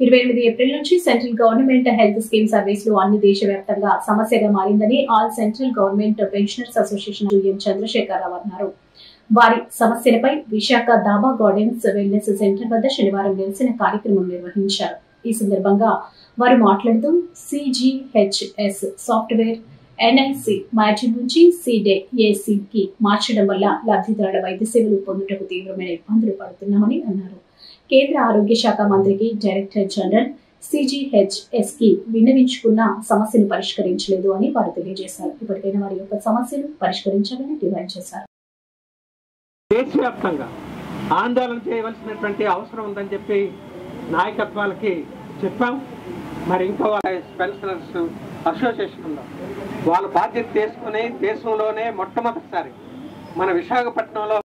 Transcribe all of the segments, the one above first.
28 April నుంచి central government health scheme సర్వీసులు అన్ని దేశవ్యాప్తంగా సమస్యగా మారిందని all central government pensioners association M Chandrasekhara Rao అన్నారు. వారి సమస్యలపై Visakha Daba gardens wellness centre వద్ద శనివారం నిరసన కార్యక్రమం నిర్వహించారు. ఈ సందర్భంగా వారు మాట్లాడుతూ సిజిహెచ్ఎస్ సాఫ్ట్వేర్ ఎన్ఐసి మార్చి నుంచి సిడేఏసీకి మార్చడం వల్ల లబ్ధిదారుల వైద్య సేవలు పొందుటకు తీవ్రమైన ఇబ్బందులు పడుతున్నామని అన్నారు. కేంద్ర ఆరోగ్య శాఖ మంత్రికి డైరెక్టర్ జనరల్ సిజిహెచ్ఎస్ కి విన్నవించుకున్న సమస్యను పరిష్కరించలేదు అని వారు తెలియజేశారు. ఇప్పటికైనా వారి యొక్క సమస్యను పరిష్కరించాలని డిమాండ్ చేశారు. దేశవ్యాప్తంగా ఆందోళన చేయవలసినటువంటి అవసరం ఉందని చెప్పి నాయకత్వాలకి చెప్పాం. మరి ఇంకో పెన్షనర్స్ అసోసియేషన్ ఉందా, వాళ్ళ బాధ్యత తీసుకుని దేశంలోనే మొట్టమొదటిసారి మన విశాఖపట్నంలో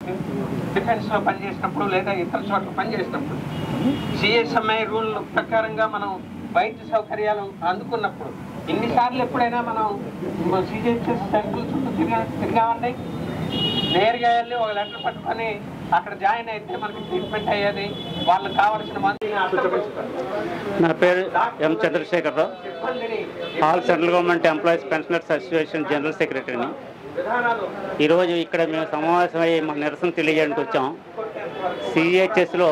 డిఫెన్స్ లో పనిచేసినప్పుడు లేదా ఇతర చోట్ల పనిచేసినప్పుడు సిఎస్ఎంఐ రూల్ ప్రకారంగా మనం వైద్య సౌకర్యాలు అందుకున్నప్పుడు ఇన్నిసార్లు ఎప్పుడైనా మనం సిజిహెచ్ఎస్ సెంటర్ చుట్టూ తిరిగామండి. నేరుగా వెళ్ళి ఒక లెటర్ పట్టుకొని అక్కడ జాయిన్ అయితే మనకి ట్రీట్మెంట్ అయ్యేది. వాళ్ళకి కావాల్సిన మంది. నా పేరు M Chandrasekhara Rao, all central government employees pensioners association general సెక్రటరీని. ఈరోజు ఇక్కడ మేము సమావేశమై మా నిరసన తెలియజేయడానికి వచ్చాం. సిజిహెచ్ఎస్లో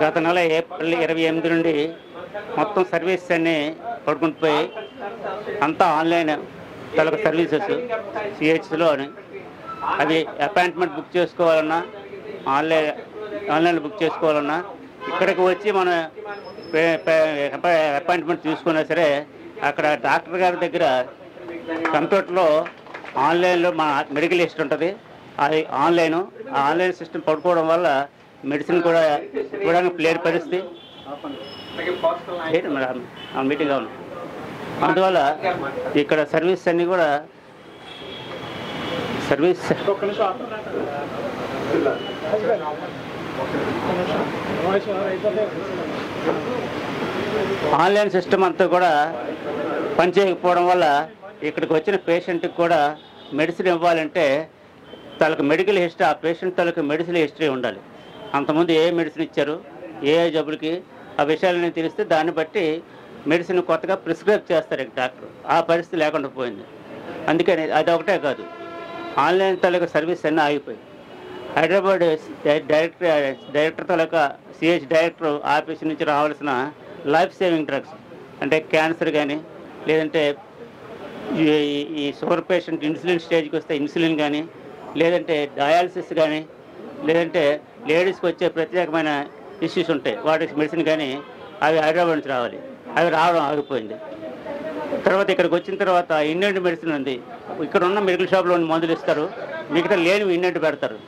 గత నెల ఏప్రిల్ 28 నుండి మొత్తం సర్వీస్ అన్నీ పడుకుని పోయి అంతా ఆన్లైన్ తలకు సర్వీసెస్ సిహెచ్లో అవి అపాయింట్మెంట్ బుక్ చేసుకోవాలన్నా ఆన్లైన్ బుక్ చేసుకోవాలన్నా ఇక్కడికి వచ్చి మనం అపాయింట్మెంట్ తీసుకున్నా సరే అక్కడ డాక్టర్ గారి దగ్గర కంప్యూటర్లో ఆన్లైన్లో మా మెడికల్ హిస్టరీ ఉంటుంది. అది ఆన్లైన్ సిస్టమ్ పడుకోవడం వల్ల మెడిసిన్ కూడా ఇవ్వడానికి లేని పరిస్థితి మీటింగ్ అవును. అందువల్ల ఇక్కడ సర్వీస్ అన్నీ కూడా ఆన్లైన్ సిస్టమ్ అంతా కూడా పనిచేయకపోవడం వల్ల ఇక్కడికి వచ్చిన పేషెంట్కి కూడా మెడిసిన్ ఇవ్వాలంటే తనకు మెడికల్ హిస్టరీ, ఆ పేషెంట్ తనకు మెడిసిన్ హిస్టరీ ఉండాలి. అంతకుముందు ఏ మెడిసిన్ ఇచ్చారు, ఏ జబ్బులకి, ఆ విషయాలని తెలిస్తే దాన్ని బట్టి మెడిసిన్ కొత్తగా ప్రిస్క్రైబ్ చేస్తారు డాక్టర్. ఆ పరిస్థితి లేకుండా పోయింది. అందుకని అది ఒకటే కాదు, ఆన్లైన్ తాలూకా సర్వీస్ అన్నీ ఆగిపోయి హైదరాబాద్ డైరెక్టర్ తాలూకా సిహెచ్ డైరెక్టర్ ఆఫీస్ నుంచి రావాల్సిన లైఫ్ సేవింగ్ డ్రగ్స్ అంటే క్యాన్సర్ కానీ, లేదంటే ఈ షుగర్ పేషెంట్ ఇన్సులిన్ స్టేజ్కి వస్తే ఇన్సులిన్ కానీ, లేదంటే డయాలసిస్ కానీ, లేదంటే లేడీస్కి వచ్చే ప్రత్యేకమైన ఇష్యూస్ ఉంటాయి వాటికి మెడిసిన్ కానీ అవి హైదరాబాద్ నుంచి రావాలి. అవి రావడం ఆగిపోయింది. తర్వాత ఇక్కడికి వచ్చిన తర్వాత ఇండియన్ మెడిసిన్ ఉంది. ఇక్కడ ఉన్న మెడికల్ షాప్లో మందులు ఇస్తారు, మిగతా లేనివి ఇండియన్ పెడతారు.